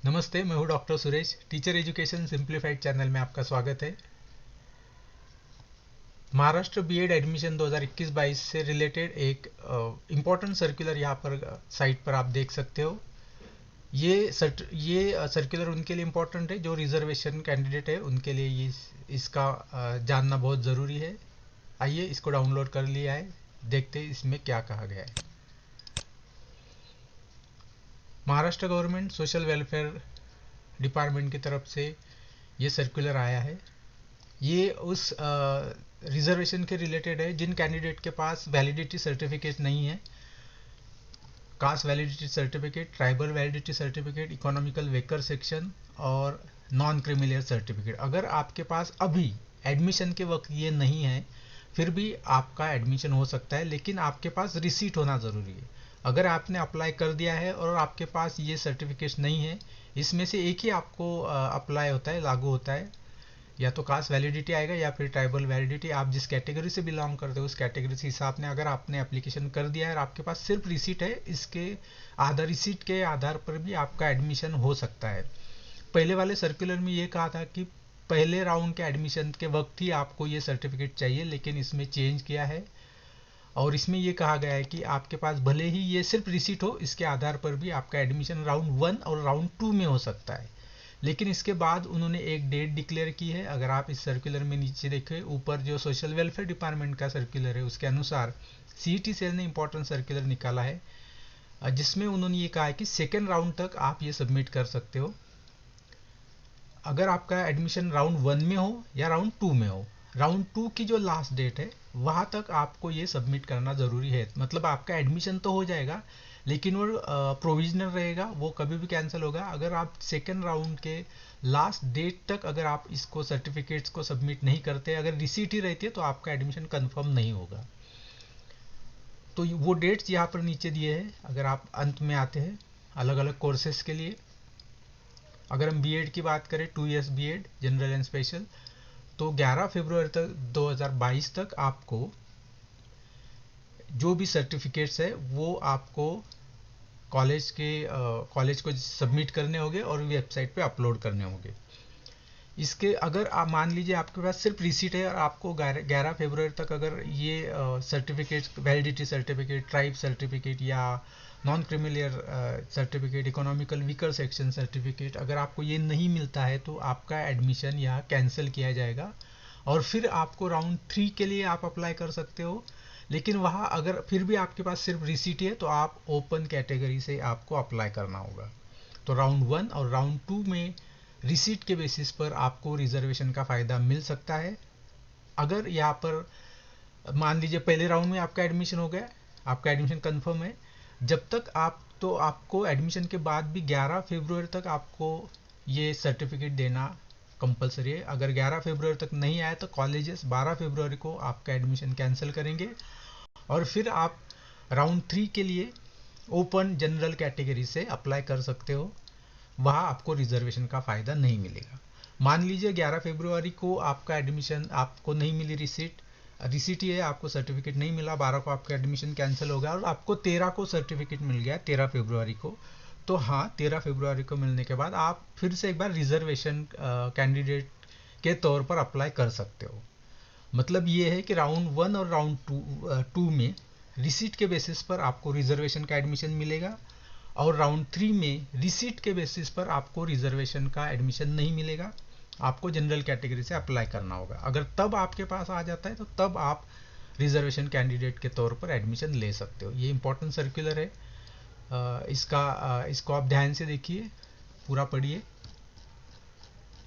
नमस्ते, मैं हूं doctor Suresh. Teacher education simplified channel में आपका स्वागत है। महाराष्ट्र बीएड एडमिशन 2021-22 से रिलेटेड एक इम्पोर्टेंट सर्कुलर यहाँ पर साइट पर आप देख सकते हो। ये सर्कुलर उनके लिए इम्पोर्टेंट है जो रिजर्वेशन कैंडिडेट है, उनके लिए ये इसका जानना बहुत ज़रूरी है। आइए इसको डाउनलोड कर लिया है, देखते हैं इसमें क्या कहा गया है। Maharashtra government social welfare department की तरफ से ये सर्कुलर आया है। ये उस रिजर्वेशन के रिलेटेड है जिन कैंडिडेट के पास वैलिडिटी सर्टिफिकेट नहीं है। Cast validity certificate, tribal validity certificate, economical waker section और नॉन क्रिमिलियर सर्टिफिकेट। अगर आपके पास अभी एडमिशन के वक्त ये नहीं है, फिर भी आपका एडमिशन हो सकता है, लेकिन आपके पास रिसीट होना ज़रूरी है। अगर आपने अप्लाई कर दिया है और आपके पास ये सर्टिफिकेट नहीं है, इसमें से एक ही आपको अप्लाई होता है, लागू होता है। या तो कास्ट वैलिडिटी आएगा या फिर ट्राइबल वैलिडिटी। आप जिस कैटेगरी से बिलोंग करते हो उस कैटेगरी के हिसाब से अगर आपने एप्लीकेशन कर दिया है और आपके पास सिर्फ रिसीट है, इसके रिसीट के आधार पर भी आपका एडमिशन हो सकता है। पहले वाले सर्कुलर में ये कहा था कि पहले राउंड के एडमिशन के वक्त ही आपको ये सर्टिफिकेट चाहिए, लेकिन इसमें चेंज किया है और इसमें ये कहा गया है कि आपके पास भले ही ये सिर्फ रिसीट हो, इसके आधार पर भी आपका एडमिशन राउंड 1 और राउंड 2 में हो सकता है। लेकिन इसके बाद उन्होंने एक डेट डिक्लेयर की है। अगर आप इस सर्कुलर में नीचे देखें, ऊपर जो सोशल वेलफेयर डिपार्टमेंट का सर्कुलर है उसके अनुसार सीईटी सेल ने इंपॉर्टेंट सर्कुलर निकाला है, जिसमें उन्होंने ये कहा है कि सेकेंड राउंड तक आप ये सबमिट कर सकते हो। अगर आपका एडमिशन राउंड 1 में हो या राउंड 2 में हो, राउंड 2 की जो लास्ट डेट है वहाँ तक आपको ये सबमिट करना ज़रूरी है। मतलब आपका एडमिशन तो हो जाएगा, लेकिन वो प्रोविजनल रहेगा, वो कभी भी कैंसिल होगा। अगर आप सेकेंड राउंड के लास्ट डेट तक अगर आप इसको सर्टिफिकेट्स को सबमिट नहीं करते, अगर रिसीट ही रहती है, तो आपका एडमिशन कंफर्म नहीं होगा। तो वो डेट्स यहाँ पर नीचे दिए हैं। अगर आप अंत में आते हैं अलग अलग कोर्सेज के लिए, अगर हम बीएड की बात करें, 2 years BEd general and special, तो 11 फरवरी तक 2022 तक आपको जो भी सर्टिफिकेट्स है वो आपको कॉलेज को सबमिट करने होंगे और वेबसाइट पे अपलोड करने होंगे। इसके अगर आप मान लीजिए आपके पास सिर्फ रिसीट है और आपको 11 फरवरी तक अगर ये certificate, validity certificate, tribe certificate या non creamy layer certificate, economical weaker section certificate, अगर आपको ये नहीं मिलता है तो आपका एडमिशन यहाँ कैंसिल किया जाएगा और फिर आपको राउंड 3 के लिए आप अप्लाई कर सकते हो। लेकिन वहाँ अगर फिर भी आपके पास सिर्फ रिसीट है तो आप ओपन कैटेगरी से आपको अप्लाई करना होगा। तो राउंड 1 और राउंड 2 में रिसीट के बेसिस पर आपको रिजर्वेशन का फ़ायदा मिल सकता है। अगर यहाँ पर मान लीजिए पहले राउंड में आपका एडमिशन हो गया, आपका एडमिशन कंफर्म है, जब तक आप तो आपको एडमिशन के बाद भी 11 फरवरी तक आपको ये सर्टिफिकेट देना कंपलसरी है। अगर 11 फरवरी तक नहीं आया तो कॉलेजेस 12 फरवरी को आपका एडमिशन कैंसिल करेंगे और फिर आप राउंड 3 के लिए ओपन जनरल कैटेगरी से अप्लाई कर सकते हो। वहाँ आपको रिजर्वेशन का फ़ायदा नहीं मिलेगा। मान लीजिए 11 फरवरी को आपका एडमिशन, आपको नहीं मिली रिसीट ही है, आपको सर्टिफिकेट नहीं मिला, 12 को आपका एडमिशन कैंसिल हो गया और आपको 13 को सर्टिफिकेट मिल गया, 13 फरवरी को। तो हाँ, 13 फरवरी को मिलने के बाद आप फिर से एक बार रिजर्वेशन कैंडिडेट के तौर पर अप्लाई कर सकते हो। मतलब ये है कि राउंड 1 और राउंड 2 में रिसीट के बेसिस पर आपको रिजर्वेशन का एडमिशन मिलेगा और राउंड 3 में रिसीट के बेसिस पर आपको रिजर्वेशन का एडमिशन नहीं मिलेगा, आपको जनरल कैटेगरी से अप्लाई करना होगा। अगर तब आपके पास आ जाता है तो तब आप रिजर्वेशन कैंडिडेट के तौर पर एडमिशन ले सकते हो। ये इंपॉर्टेंट सर्कुलर है। इसको आप ध्यान से देखिए, पूरा पढ़िए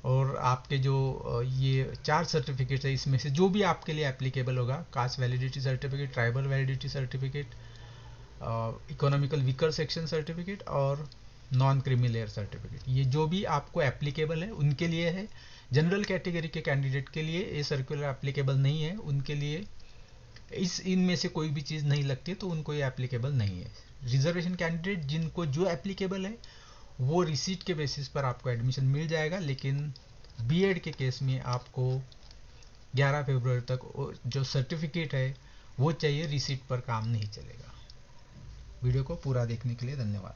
और आपके जो ये 4 सर्टिफिकेट है इसमें से जो भी आपके लिए एप्लीकेबल होगा, cast validity certificate, tribal validity certificate, economical weaker section certificate और नॉन क्रिमिलियर सर्टिफिकेट, ये जो भी आपको एप्लीकेबल है उनके लिए है। जनरल कैटेगरी के कैंडिडेट के लिए ये सर्कुलर एप्लीकेबल नहीं है, उनके लिए इनमें से कोई भी चीज़ नहीं लगती तो उनको ये एप्लीकेबल नहीं है। रिजर्वेशन कैंडिडेट जिनको जो एप्लीकेबल है वो रिसीट के बेसिस पर आपको एडमिशन मिल जाएगा, लेकिन बीएड के केस में आपको 11 फरवरी तक जो सर्टिफिकेट है वो चाहिए, रिसीट पर काम नहीं चलेगा। वीडियो को पूरा देखने के लिए धन्यवाद।